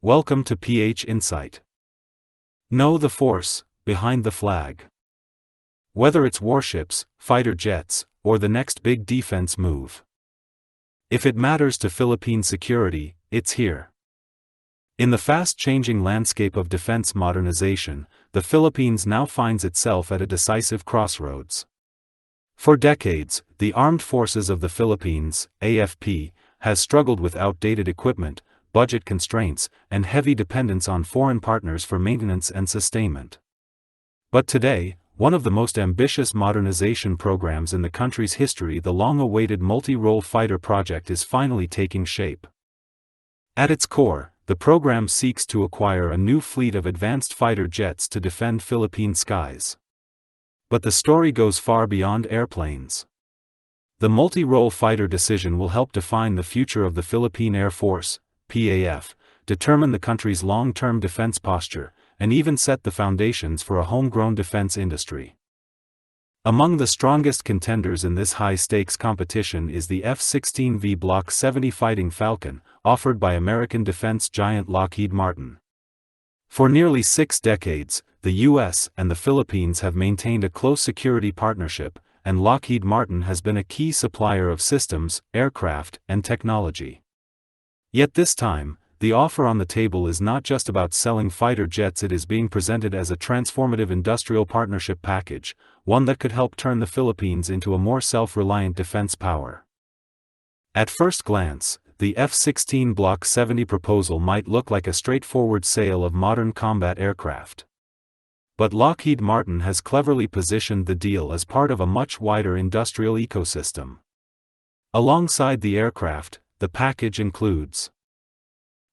Welcome to PH Insight. Know the force behind the flag. Whether it's warships, fighter jets, or the next big defense move. If it matters to Philippine security, it's here. In the fast-changing landscape of defense modernization, the Philippines now finds itself at a decisive crossroads. For decades, the Armed Forces of the Philippines, AFP, has struggled with outdated equipment, budget constraints, and heavy dependence on foreign partners for maintenance and sustainment. But today, one of the most ambitious modernization programs in the country's history, the long-awaited multi-role fighter project, is finally taking shape. At its core, the program seeks to acquire a new fleet of advanced fighter jets to defend Philippine skies. But the story goes far beyond airplanes. The multi-role fighter decision will help define the future of the Philippine Air Force, PAF, determine the country's long-term defense posture, and even set the foundations for a homegrown defense industry. Among the strongest contenders in this high-stakes competition is the F-16V Block 70 Fighting Falcon, offered by American defense giant Lockheed Martin. For nearly 6 decades, the U.S. and the Philippines have maintained a close security partnership, and Lockheed Martin has been a key supplier of systems, aircraft, and technology. Yet this time, the offer on the table is not just about selling fighter jets. It is being presented as a transformative industrial partnership package, one that could help turn the Philippines into a more self-reliant defense power. At first glance, the F-16 Block 70 proposal might look like a straightforward sale of modern combat aircraft. But Lockheed Martin has cleverly positioned the deal as part of a much wider industrial ecosystem. Alongside the aircraft, the package includes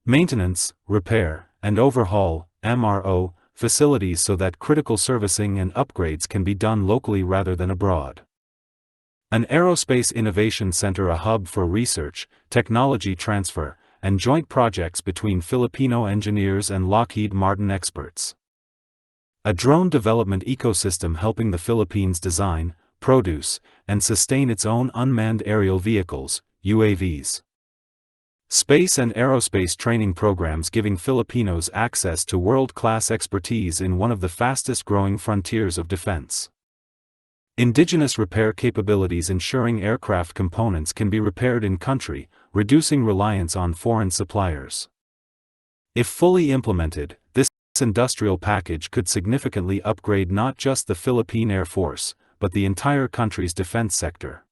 maintenance, repair, and overhaul (MRO) facilities so that critical servicing and upgrades can be done locally rather than abroad. An aerospace innovation center, a hub for research, technology transfer, and joint projects between Filipino engineers and Lockheed Martin experts. A drone development ecosystem helping the Philippines design, produce, and sustain its own unmanned aerial vehicles, UAVs. Space and aerospace training programs giving Filipinos access to world-class expertise in one of the fastest-growing frontiers of defense. Indigenous repair capabilities ensuring aircraft components can be repaired in-country, reducing reliance on foreign suppliers. If fully implemented, this industrial package could significantly upgrade not just the Philippine Air Force, but the entire country's defense sector.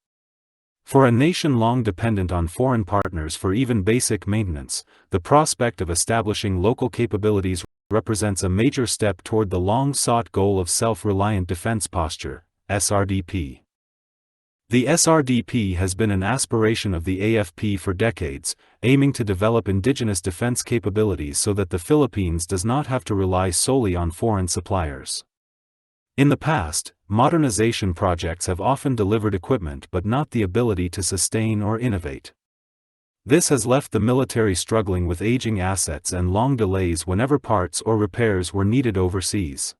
For a nation long dependent on foreign partners for even basic maintenance, the prospect of establishing local capabilities represents a major step toward the long-sought goal of self-reliant defense posture, SRDP. The SRDP has been an aspiration of the AFP for decades, aiming to develop indigenous defense capabilities so that the Philippines does not have to rely solely on foreign suppliers. In the past, modernization projects have often delivered equipment but not the ability to sustain or innovate. This has left the military struggling with aging assets and long delays whenever parts or repairs were needed overseas.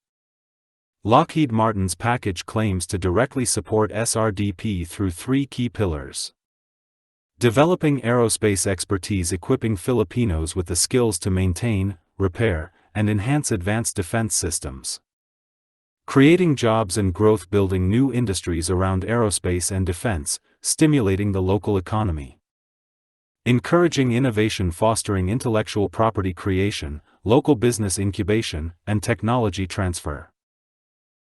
Lockheed Martin's package claims to directly support SRDP through 3 key pillars. Developing aerospace expertise, equipping Filipinos with the skills to maintain, repair, and enhance advanced defense systems. Creating jobs and growth, building new industries around aerospace and defense, stimulating the local economy. Encouraging innovation, fostering intellectual property creation, local business incubation, and technology transfer.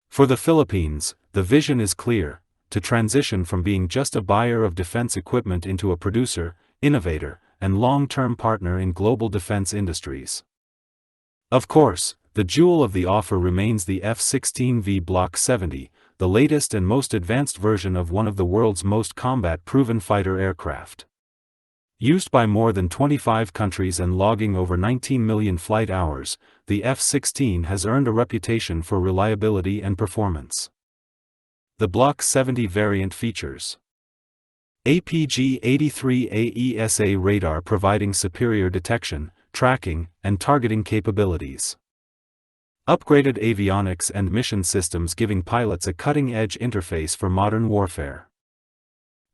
For the Philippines, the vision is clear: to transition from being just a buyer of defense equipment into a producer, innovator, and long-term partner in global defense industries. Of course, the jewel of the offer remains the F-16V Block 70, the latest and most advanced version of one of the world's most combat-proven fighter aircraft. Used by more than 25 countries and logging over 19 million flight hours, the F-16 has earned a reputation for reliability and performance. The Block 70 variant features APG-83 AESA radar providing superior detection, tracking, and targeting capabilities. Upgraded avionics and mission systems giving pilots a cutting-edge interface for modern warfare.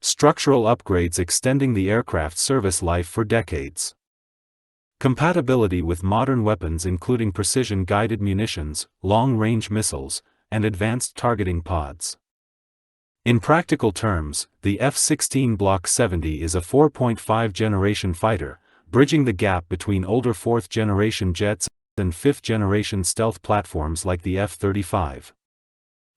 Structural upgrades extending the aircraft's service life for decades. Compatibility with modern weapons including precision-guided munitions, long-range missiles, and advanced targeting pods. In practical terms, the F-16 Block 70 is a 4.5-generation fighter, bridging the gap between older 4th-generation jets and 5th-generation stealth platforms like the F-35.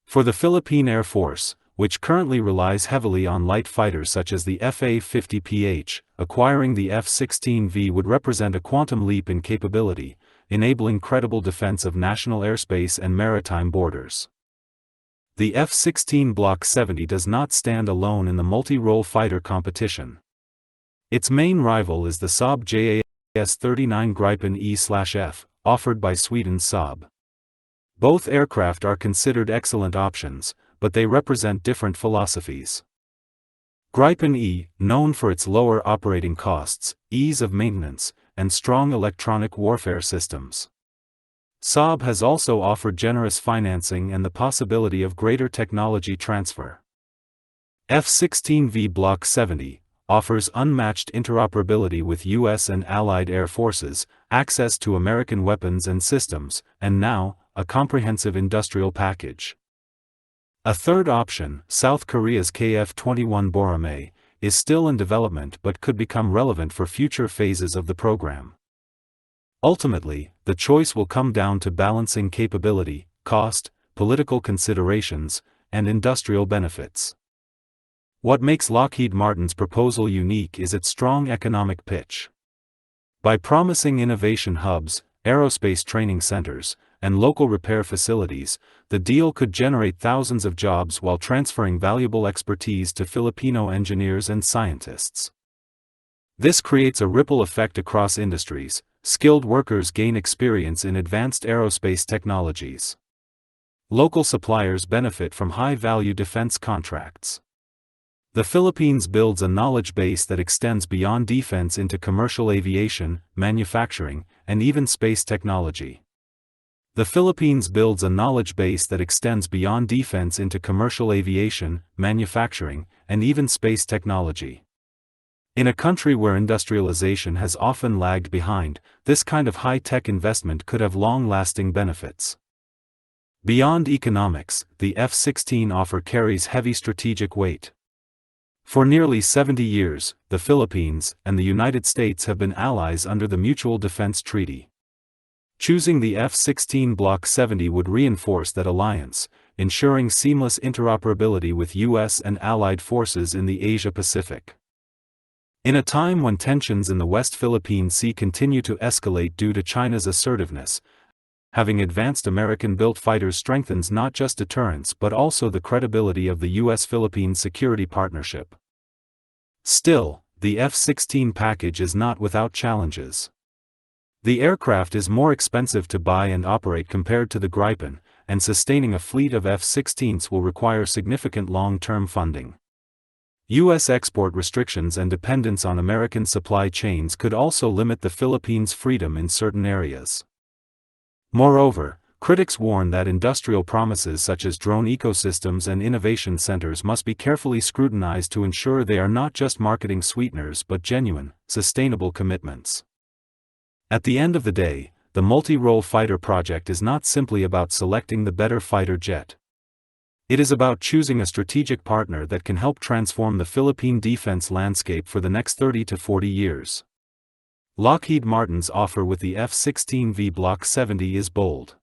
For the Philippine Air Force, which currently relies heavily on light fighters such as the FA-50PH, acquiring the F-16V would represent a quantum leap in capability, enabling credible defense of national airspace and maritime borders. The F-16 Block 70 does not stand alone in the multi-role fighter competition. Its main rival is the Saab JAS-39 Gripen E/F, offered by Sweden's Saab. Both aircraft are considered excellent options, but they represent different philosophies. Gripen E, known for its lower operating costs, ease of maintenance, and strong electronic warfare systems. Saab has also offered generous financing and the possibility of greater technology transfer. F-16V Block 70 offers unmatched interoperability with U.S. and allied air forces, access to American weapons and systems, and now, a comprehensive industrial package. A third option, South Korea's KF-21 Boramae, is still in development but could become relevant for future phases of the program. Ultimately, the choice will come down to balancing capability, cost, political considerations, and industrial benefits. What makes Lockheed Martin's proposal unique is its strong economic pitch. By promising innovation hubs, aerospace training centers, and local repair facilities, the deal could generate thousands of jobs while transferring valuable expertise to Filipino engineers and scientists. This creates a ripple effect across industries. Skilled workers gain experience in advanced aerospace technologies. Local suppliers benefit from high-value defense contracts. The Philippines builds a knowledge base that extends beyond defense into commercial aviation, manufacturing, and even space technology. The Philippines builds a knowledge base that extends beyond defense into commercial aviation, manufacturing, and even space technology. In a country where industrialization has often lagged behind, this kind of high-tech investment could have long-lasting benefits. Beyond economics, the F-16 offer carries heavy strategic weight. For nearly 70 years, the Philippines and the United States have been allies under the Mutual Defense Treaty. Choosing the F-16 Block 70 would reinforce that alliance, ensuring seamless interoperability with U.S. and allied forces in the Asia-Pacific. In a time when tensions in the West Philippine Sea continue to escalate due to China's assertiveness, having advanced American-built fighters strengthens not just deterrence but also the credibility of the U.S.-Philippine security partnership. Still, the F-16 package is not without challenges. The aircraft is more expensive to buy and operate compared to the Gripen, and sustaining a fleet of F-16s will require significant long-term funding. U.S. export restrictions and dependence on American supply chains could also limit the Philippines' freedom in certain areas. Moreover, critics warn that industrial promises such as drone ecosystems and innovation centers must be carefully scrutinized to ensure they are not just marketing sweeteners but genuine, sustainable commitments. At the end of the day, the multi-role fighter project is not simply about selecting the better fighter jet. It is about choosing a strategic partner that can help transform the Philippine defense landscape for the next 30 to 40 years. Lockheed Martin's offer with the F-16V Block 70 is bold.